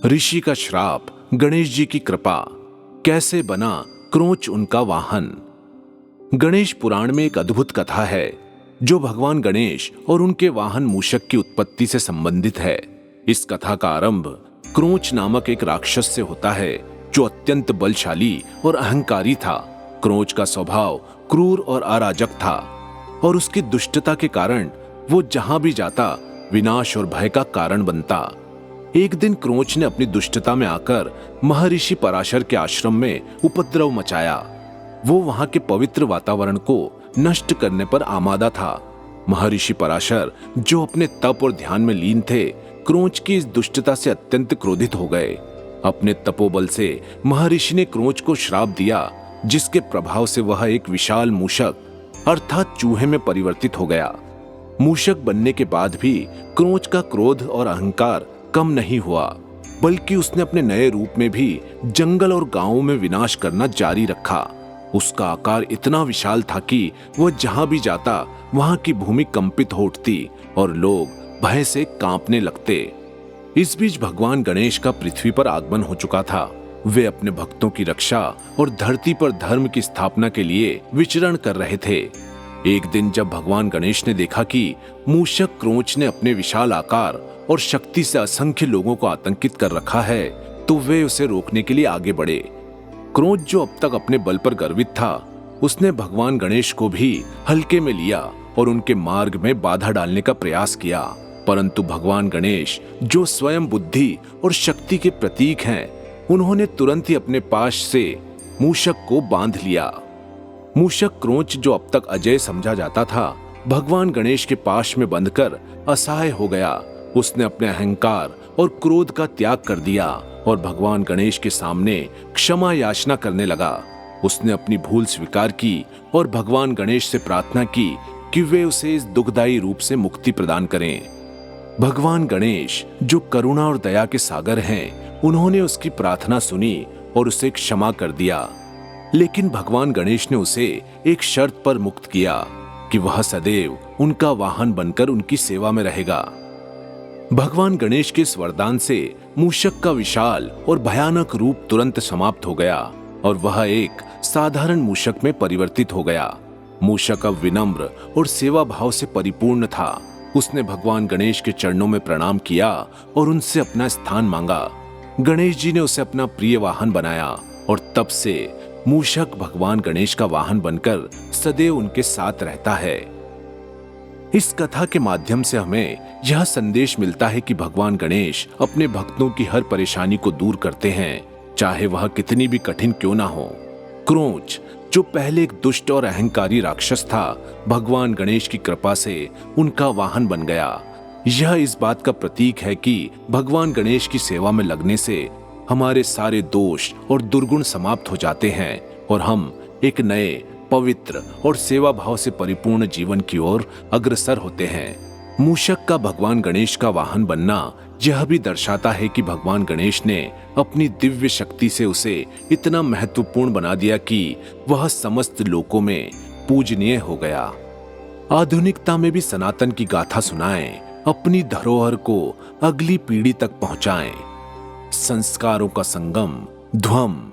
ऋषि का श्राप, गणेश जी की कृपा, कैसे बना क्रोंच उनका वाहन। गणेश पुराण में एक अद्भुत कथा है जो भगवान गणेश और उनके वाहन मूषक की उत्पत्ति से संबंधित है। इस कथा का आरंभ क्रोंच नामक एक राक्षस से होता है जो अत्यंत बलशाली और अहंकारी था। क्रोंच का स्वभाव क्रूर और अराजक था और उसकी दुष्टता के कारण वो जहां भी जाता विनाश और भय का कारण बनता। एक दिन क्रोंच ने अपनी दुष्टता में आकर महर्षि पराशर के आश्रम में उपद्रव मचाया। वो वहां के पवित्र वातावरण को नष्ट करने पर आमादा था। महर्षि पराशर, जो अपने तप और ध्यान में लीन थे, क्रोंच की इस दुष्टता से अत्यंत क्रोधित हो गए। अपने तपोबल से महर्षि ने क्रोंच को श्राप दिया, जिसके प्रभाव से वह एक विशाल मूषक अर्थात चूहे में परिवर्तित हो गया। मूषक बनने के बाद भी क्रोंच का क्रोध और अहंकार कम नहीं हुआ, बल्कि उसने अपने नए रूप में भी जंगल और गांवों में विनाश करना जारी रखा। उसका आकार इतना विशाल था कि वह जहां भी जाता वहां की भूमि कंपित हो उठती और लोग भय से कांपने लगते। इस बीच भगवान गणेश का पृथ्वी पर आगमन हो चुका था। वे अपने भक्तों की रक्षा और धरती पर धर्म की स्थापना के लिए विचरण कर रहे थे। एक दिन जब भगवान गणेश ने देखा कि मूषक क्रोंच ने अपने विशाल आकार और शक्ति से असंख्य लोगों को आतंकित कर रखा है, तो वे उसे रोकने के लिए आगे बढ़े। क्रोंच, जो अब तक अपने बल पर गर्वित था, उसने भगवान गणेश को भी हल्के में लिया और उनके मार्ग में बाधा डालने का प्रयास किया। परंतु भगवान गणेश, जो स्वयं बुद्धि और शक्ति के प्रतीक हैं, उन्होंने तुरंत ही अपने पाश से मूषक को बांध लिया। मूषक क्रोंच, जो अब तक अजय समझा जाता था, भगवान गणेश के पाश में बंधकर असहाय हो गया। उसने अपने अहंकार और क्रोध का त्याग कर दिया और भगवान गणेश के सामने क्षमा याचना करने लगा। उसने अपनी भूल स्वीकार की और भगवान गणेश से प्रार्थना की कि वे उसे इस दुखदायी रूप से मुक्ति प्रदान करें। भगवान गणेश, जो करुणा और दया के सागर हैं, उन्होंने उसकी प्रार्थना सुनी और उसे क्षमा कर दिया। लेकिन भगवान गणेश ने उसे एक शर्त पर मुक्त किया कि वह सदैव उनका वाहन बनकर उनकी सेवा में रहेगा। भगवान गणेश के इस वरदान से मूषक का विशाल और भयानक रूप तुरंत समाप्त हो गया और वह एक साधारण मूषक में परिवर्तित हो गया। मूषक अब विनम्र और सेवा भाव से परिपूर्ण था। उसने भगवान गणेश के चरणों में प्रणाम किया और उनसे अपना स्थान मांगा। गणेश जी ने उसे अपना प्रिय वाहन बनाया और तब से मूषक भगवान गणेश का वाहन बनकर सदैव उनके साथ रहता है। इस कथा के माध्यम से हमें यह संदेश मिलता है कि भगवान गणेश अपने भक्तों की हर परेशानी को दूर करते हैं, चाहे वह कितनी भी कठिन क्यों ना हो। क्रोंच, जो पहले एक दुष्ट और अहंकारी राक्षस था, भगवान गणेश की कृपा से उनका वाहन बन गया। यह इस बात का प्रतीक है कि भगवान गणेश की सेवा में लगने से हमारे सारे दोष और दुर्गुण समाप्त हो जाते हैं और हम एक नए, पवित्र और सेवा भाव से परिपूर्ण जीवन की ओर अग्रसर होते हैं। मूषक का भगवान गणेश का वाहन बनना यह भी दर्शाता है कि भगवान गणेश ने अपनी दिव्य शक्ति से उसे इतना महत्वपूर्ण बना दिया कि वह समस्त लोकों में पूजनीय हो गया। आधुनिकता में भी सनातन की गाथा सुनाएं, अपनी धरोहर को अगली पीढ़ी तक पहुंचाएं। संस्कारों का संगम, ध्वम।